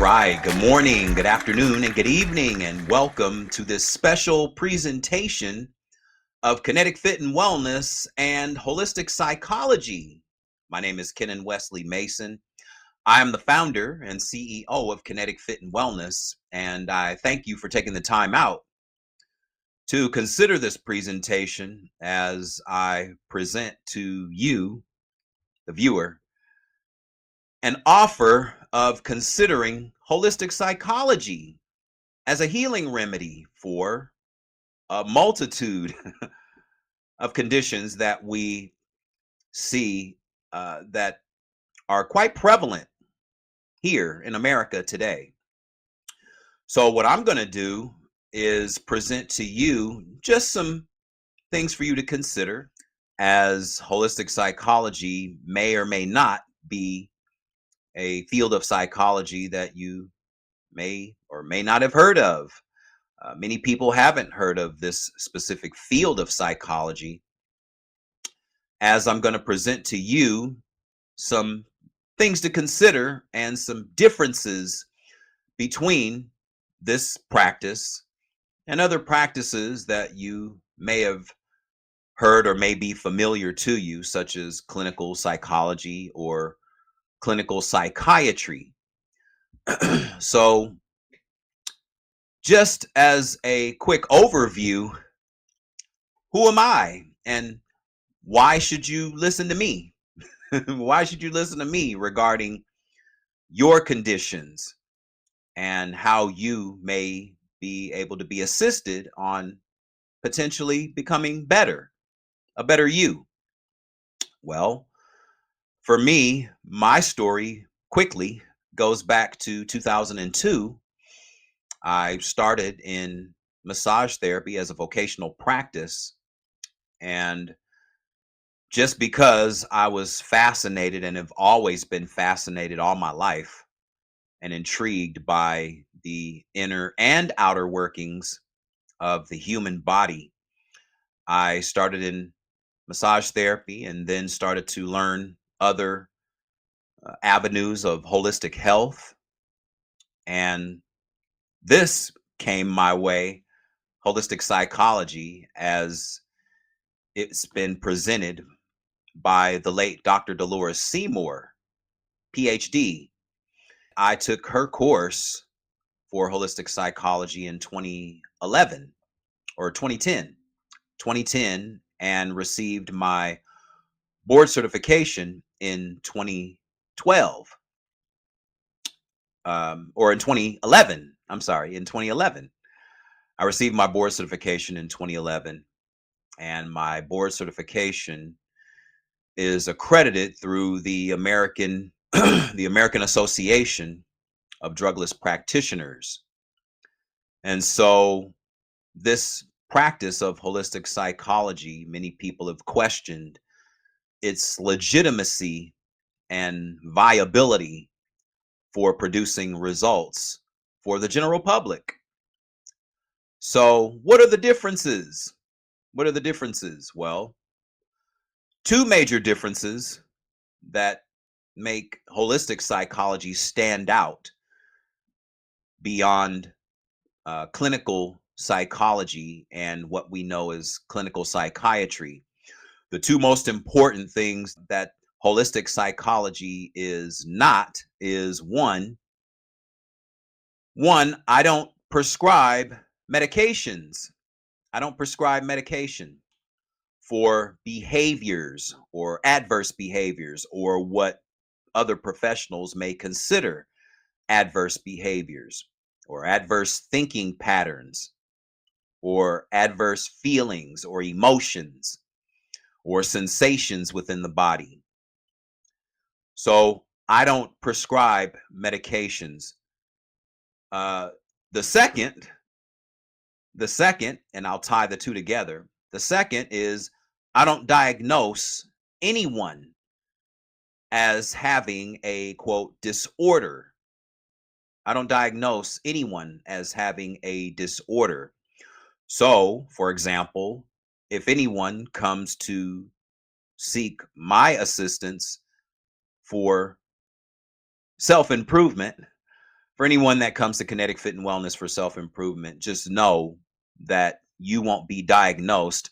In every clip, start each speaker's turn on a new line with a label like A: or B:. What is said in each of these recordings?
A: right. Good morning, good afternoon, and good evening, and welcome to this special presentation of Kennetic-Fit and Wellness and Holistic Psychology. My name is Kenan Wesley Mason. I am the founder and CEO of Kennetic-Fit and Wellness, and I thank you for taking the time out to consider this presentation as I present to you, the viewer, an offer of considering holistic psychology as a healing remedy for a multitude of conditions that we see that are quite prevalent here in America today. So what I'm going to do is present to you just some things for you to consider, as holistic psychology may or may not be a field of psychology that you may or may not have heard of. Many people haven't heard of this specific field of psychology, as I'm going to present to you some things to consider and some differences between this practice and other practices that you may have heard or may be familiar to you, such as clinical psychology or clinical psychiatry. So, just as a quick overview, who am I and why should you listen to me? Why should you listen to me regarding your conditions and how you may be able to be assisted on potentially becoming better, a better you? Well, for me, my story quickly goes back to 2002. I started in massage therapy as a vocational practice, and just because I was fascinated and have always been fascinated all my life and intrigued by the inner and outer workings of the human body, I started in massage therapy and then started to learn other avenues of holistic health. And this came my way, holistic psychology, as it's been presented by the late Dr. Dolores Seymour, Ph.D. I took her course for holistic psychology in 2011 or 2010, and received my board certification in 2012, or in 2011. I'm sorry, in 2011. I received my board certification in 2011, and my board certification is accredited through the American the American Association of Drugless Practitioners. And so this practice of holistic psychology, many people have questioned its legitimacy and viability for producing results for the general public. So what are the differences? What are the differences? Well, two major differences that make holistic psychology stand out beyond clinical psychology and what we know as clinical psychiatry. The two most important things that holistic psychology is not is one, I don't prescribe medications. I don't prescribe medication for behaviors or adverse behaviors or what other professionals may consider adverse behaviors or adverse thinking patterns or adverse feelings or emotions or sensations within the body. So I don't prescribe medications. Uh, the second, and I'll tie the two together. The second is I don't diagnose anyone as having a quote disorder. I don't diagnose anyone as having a disorder. So, for example, if anyone comes to seek my assistance for self-improvement, For anyone that comes to Kinetic Fit and Wellness for self-improvement, just know that you won't be diagnosed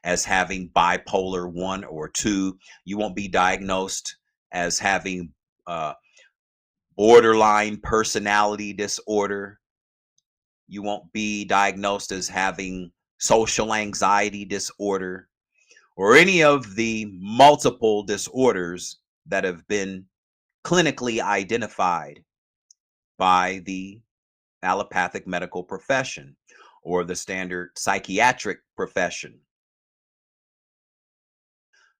A: as having bipolar 1 or 2. You won't be diagnosed as having borderline personality disorder. You won't be diagnosed as having social anxiety disorder or any of the multiple disorders that have been clinically identified by the allopathic medical profession or the standard psychiatric profession.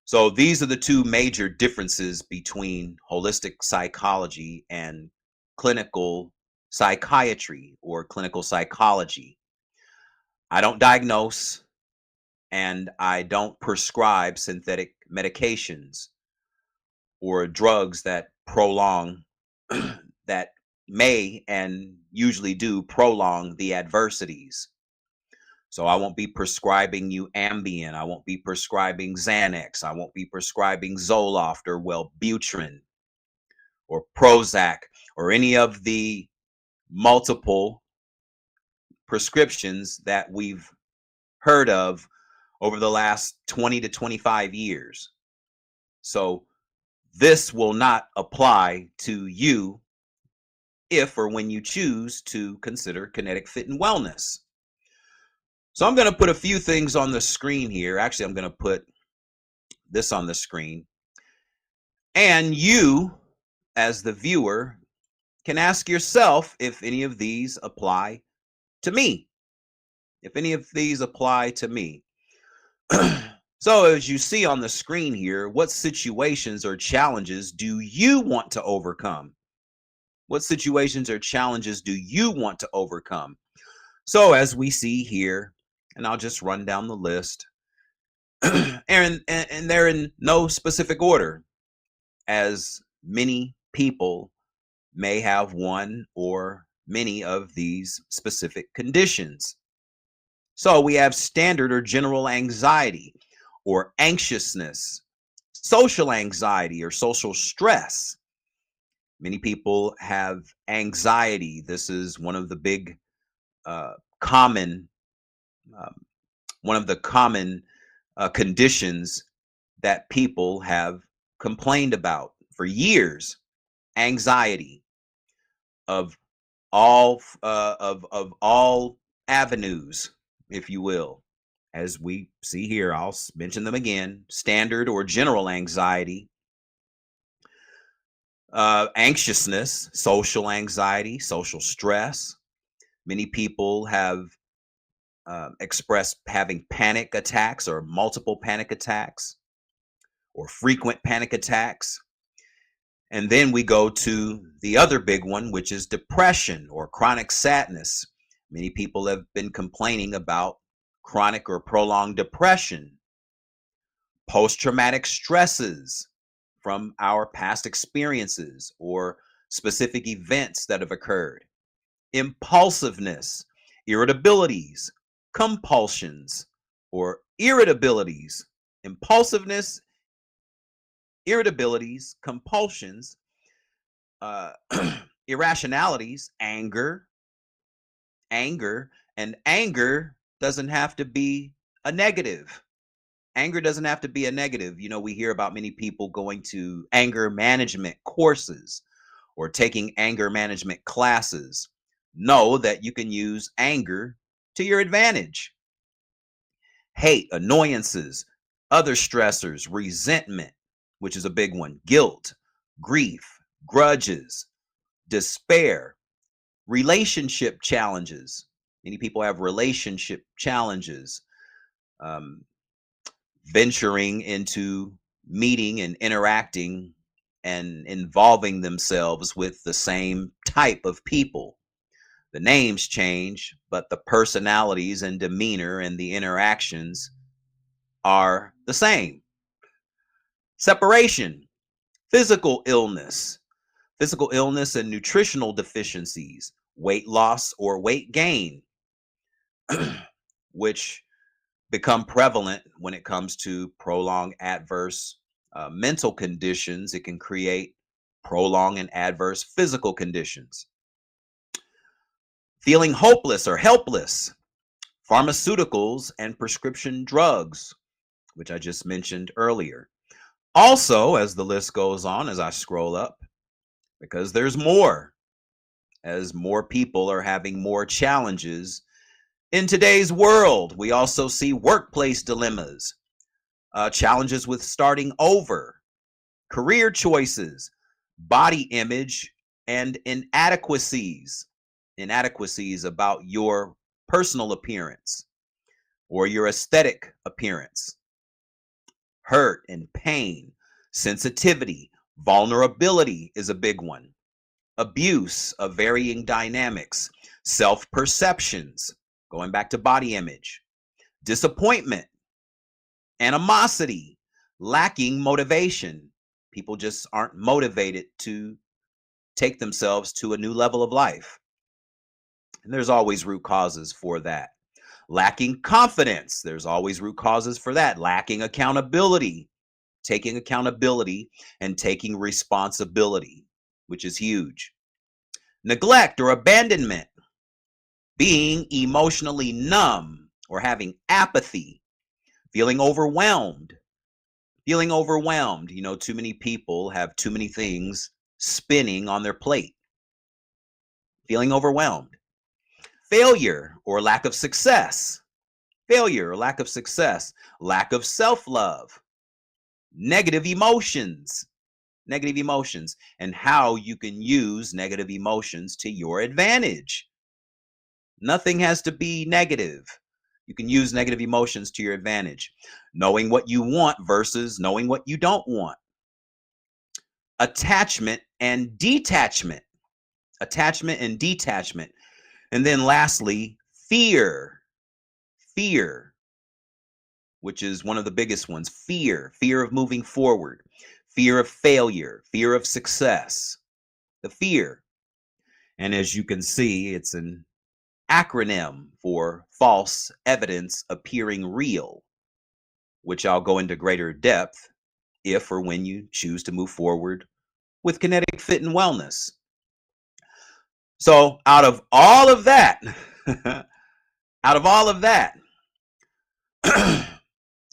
A: So these are the two major differences between holistic psychology and clinical psychiatry or clinical psychology. I don't diagnose and I don't prescribe synthetic medications or drugs that prolong that may and usually do prolong the adversities. So I won't be prescribing you Ambien. I won't be prescribing Xanax. I won't be prescribing Zoloft or Wellbutrin or Prozac or any of the multiple prescriptions that we've heard of over the last 20 to 25 years. So this will not apply to you if or when you choose to consider Kinetic Fit and Wellness. So I'm going to put a few things on the screen here. Actually, I'm going to put this on the screen. And you, as the viewer, can ask yourself if any of these apply to me. If any of these apply to me. So as you see on the screen here, what situations or challenges do you want to overcome? What situations or challenges do you want to overcome? So as we see here, and I'll just run down the list, and they're in no specific order, as many people may have one or many of these specific conditions. So we have standard or general anxiety or anxiousness, social anxiety or social stress. Many people have anxiety. This is one of the big common um, one of the common conditions that people have complained about for years. Anxiety of of all avenues, if you will. As we see here, I'll mention them again: standard or general anxiety, anxiousness, social anxiety, social stress. Many people have expressed having panic attacks or multiple panic attacks or frequent panic attacks. And then we go to the other big one, which is depression or chronic sadness. Many people have been complaining about chronic or prolonged depression, post-traumatic stresses from our past experiences or specific events that have occurred, impulsiveness, irritabilities, compulsions, or irritabilities, impulsiveness, irritabilities, compulsions, uh, irrationalities, anger, and anger doesn't have to be a negative. Anger doesn't have to be a negative. You know, we hear about many people going to anger management courses or taking anger management classes. Know that you can use anger to your advantage. Hate, annoyances, other stressors, resentment, which is a big one, guilt, grief, grudges, despair, relationship challenges. Many people have relationship challenges, um, venturing into meeting and interacting and involving themselves with the same type of people. The names change, but the personalities and demeanor and the interactions are the same. Separation, physical illness and nutritional deficiencies, weight loss or weight gain, which become prevalent when it comes to prolonged adverse mental conditions. It can create prolonged and adverse physical conditions. Feeling hopeless or helpless, pharmaceuticals and prescription drugs, which I just mentioned earlier. Also, as the list goes on, as I scroll up, because there's more, as more people are having more challenges in today's world. We also see workplace dilemmas, challenges with starting over, career choices, body image, and inadequacies. Inadequacies about your personal appearance or your aesthetic appearance. Hurt and pain, sensitivity, vulnerability is a big one. Abuse of varying dynamics, self-perceptions, going back to body image, disappointment, animosity, lacking motivation. People just aren't motivated to take themselves to a new level of life. And there's always root causes for that. Lacking confidence, there's always root causes for that. Lacking accountability, taking accountability and taking responsibility, which is huge. Neglect or abandonment, being emotionally numb or having apathy, feeling overwhelmed. Feeling overwhelmed, too many people have too many things spinning on their plate. Feeling overwhelmed. Failure or lack of success. Failure or lack of success. Lack of self-love. Negative emotions. Negative emotions and how you can use negative emotions to your advantage. Nothing has to be negative. You can use negative emotions to your advantage. Knowing what you want versus knowing what you don't want. Attachment and detachment. Attachment and detachment. And then lastly, fear. Fear, which is one of the biggest ones. Fear. Fear of moving forward. Fear of failure. Fear of success. The fear. And as you can see, it's an acronym for false evidence appearing real, which I'll go into greater depth if or when you choose to move forward with Kennetic-Fit and Wellness. So out of all of that, I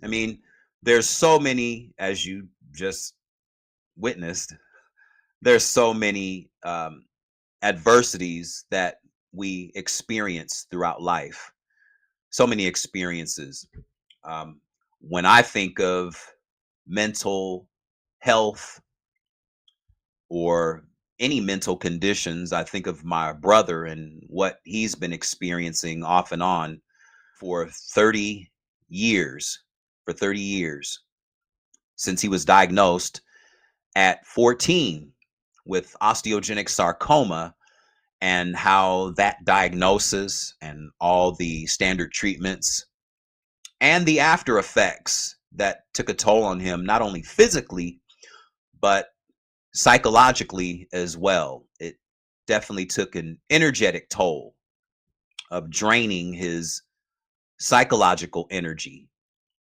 A: mean, there's so many, as you just witnessed, there's so many adversities that we experience throughout life. So many experiences. When I think of mental health or any mental conditions, I think of my brother and what he's been experiencing off and on for 30 years, since he was diagnosed at 14 with osteogenic sarcoma, and how that diagnosis and all the standard treatments and the after effects that took a toll on him, not only physically, but psychologically as well. It definitely took an energetic toll of draining his psychological energy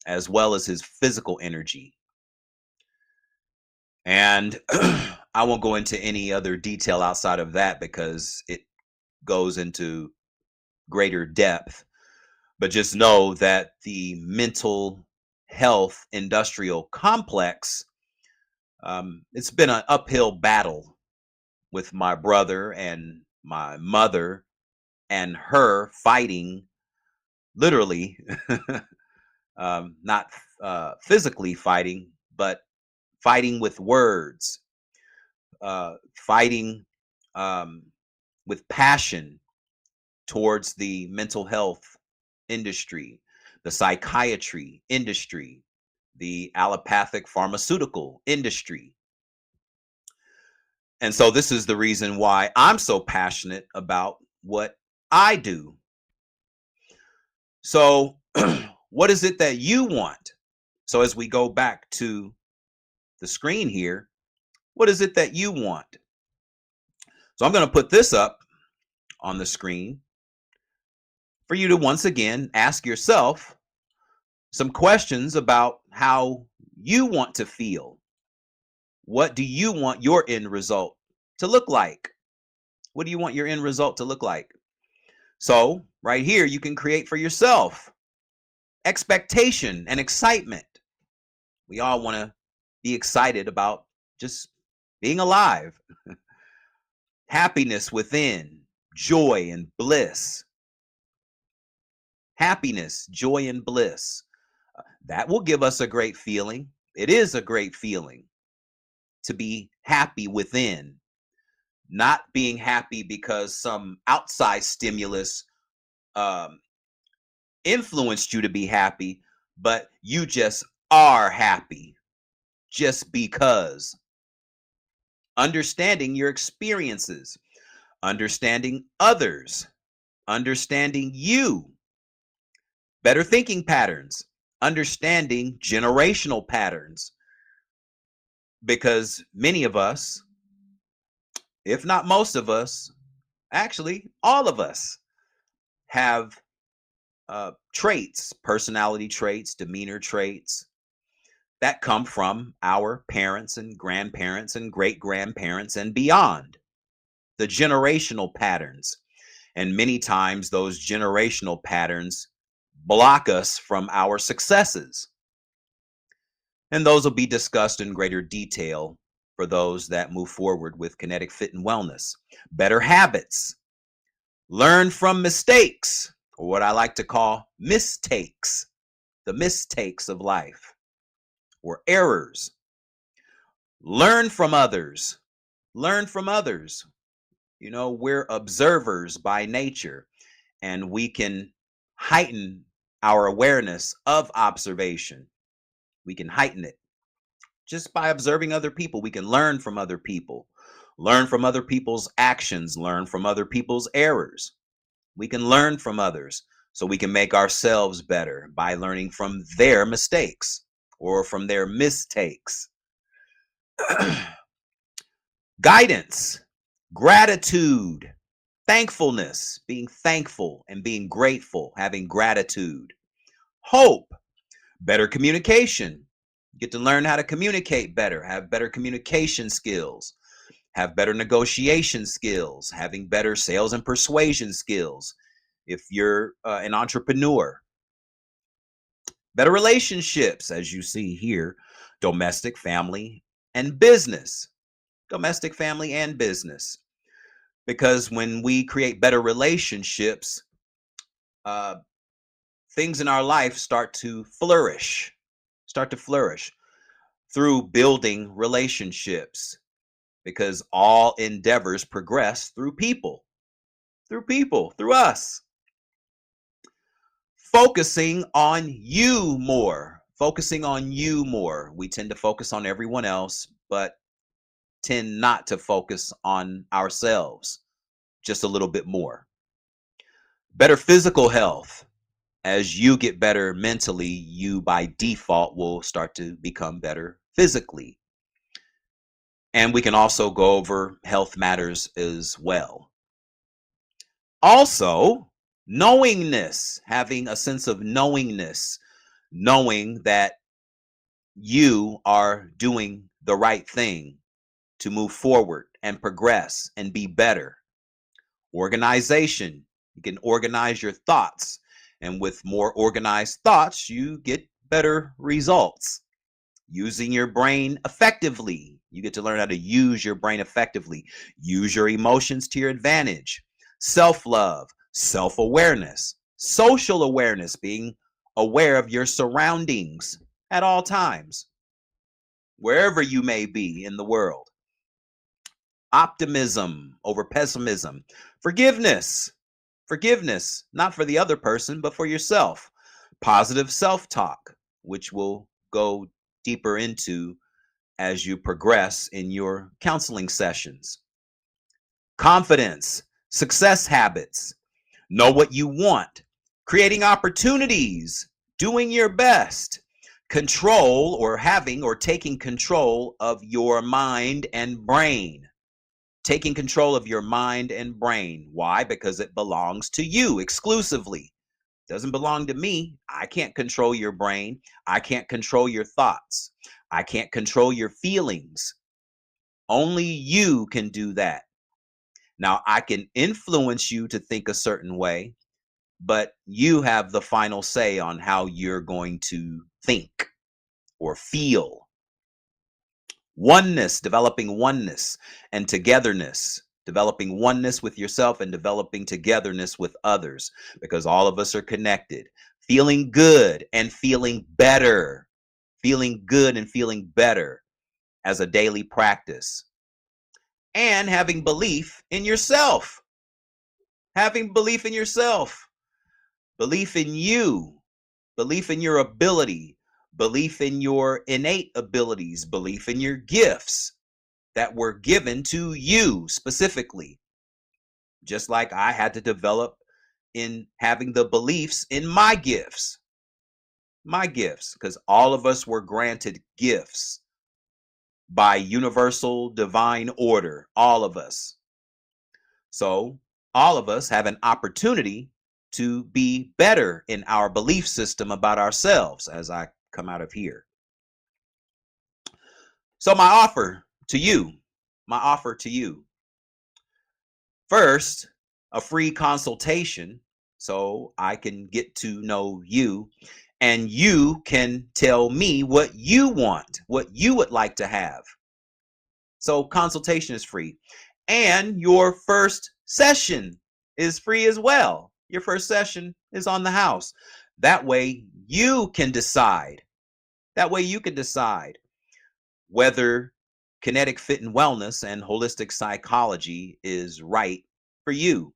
A: as well as his physical energy. And I won't go into any other detail outside of that because it goes into greater depth. But just know that the mental health industrial complex, it's been an uphill battle with my brother and my mother and her fighting, literally, not physically fighting, but fighting with words, fighting with passion towards the mental health industry, the psychiatry industry, the allopathic pharmaceutical industry. And so this is the reason why I'm so passionate about what I do. So what is it that you want? So as we go back to the screen here, what is it that you want? So I'm going to put this up on the screen for you to once again ask yourself some questions about how you want to feel. What do you want your end result to look like? What do you want your end result to look like? So right here, you can create for yourself expectation and excitement. We all want to be excited about just being alive. Happiness within, joy and bliss. Happiness, joy, and bliss. That will give us a great feeling. It is a great feeling to be happy within, not being happy because some outside stimulus um, influenced you to be happy, but you just are happy just because. Understanding your experiences, understanding others, understanding you, better thinking patterns, understanding generational patterns. Because many of us, if not most of us, actually all of us, have traits, personality traits, demeanor traits that come from our parents and grandparents and great grandparents and beyond. The generational patterns. And many times those generational patterns block us from our successes. And those will be discussed in greater detail for those that move forward with Kennetic-Fit and Wellness. Better habits. Learn from mistakes, or what I like to call mistakes, the mistakes of life, or errors. Learn from others. Learn from others. You know, we're observers by nature, and we can heighten our awareness of observation. We can heighten it just by observing other people. We can learn from other people, learn from other people's actions, learn from other people's errors. We can learn from others so we can make ourselves better by learning from their mistakes or from their mistakes. Guidance, gratitude, thankfulness, being thankful and being grateful, having gratitude. Hope, better communication. Get to learn how to communicate better, have better communication skills, have better negotiation skills, having better sales and persuasion skills. If you're an entrepreneur, better relationships, as you see here, domestic, family, and business. Domestic, family, and business. Because when we create better relationships, uh, things in our life start to flourish, through building relationships, because all endeavors progress through people, through us. Focusing on you more, We tend to focus on everyone else, but tend not to focus on ourselves just a little bit more. Better physical health. As you get better mentally, you by default will start to become better physically. And we can also go over health matters as well. Also, knowingness, having a sense of knowingness, knowing that you are doing the right thing to move forward and progress and be better. Organization, you can organize your thoughts, and with more organized thoughts, you get better results. Using your brain effectively, you get to learn how to use your brain effectively. Use your emotions to your advantage. Self-love, self-awareness, social awareness, being aware of your surroundings at all times, wherever you may be in the world. Optimism over pessimism. Forgiveness, not for the other person, but for yourself. Positive self-talk, which we'll go deeper into as you progress in your counseling sessions. Confidence, success habits, know what you want, creating opportunities, doing your best, control or having or taking control of your mind and brain. Taking control of your mind and brain. Why? Because it belongs to you exclusively. It doesn't belong to me. I can't control your brain. I can't control your thoughts. I can't control your feelings. Only you can do that. Now, I can influence you to think a certain way, but you have the final say on how you're going to think or feel. Oneness, developing oneness and togetherness, developing oneness with yourself and developing togetherness with others, because all of us are connected. Feeling good and feeling better, feeling good and feeling better as a daily practice, and having belief in yourself, having belief in yourself, belief in you, belief in your ability, belief in your innate abilities, belief in your gifts that were given to you specifically. Just like I had to develop in having the beliefs in my gifts, because all of us were granted gifts by universal divine order, all of us. So all of us have an opportunity to be better in our belief system about ourselves as I come out of here. So my offer to you, first, a free consultation so I can get to know you and you can tell me what you want, what you would like to have. So consultation is free. And your first session is free as well. Your first session is on the house. That way you can decide. Whether Kennetic-Fit and Wellness and holistic psychology is right for you.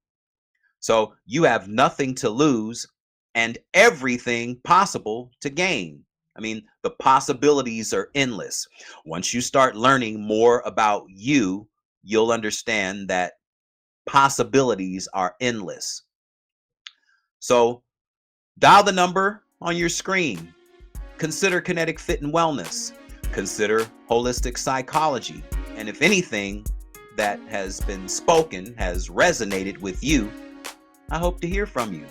A: So you have nothing to lose and everything possible to gain. I mean, the possibilities are endless. Once you start learning more about you, you'll understand that possibilities are endless. So dial the number on your screen. Consider Kennetic-Fit and Wellness. Consider holistic psychology. And if anything that has been spoken has resonated with you, I hope to hear from you.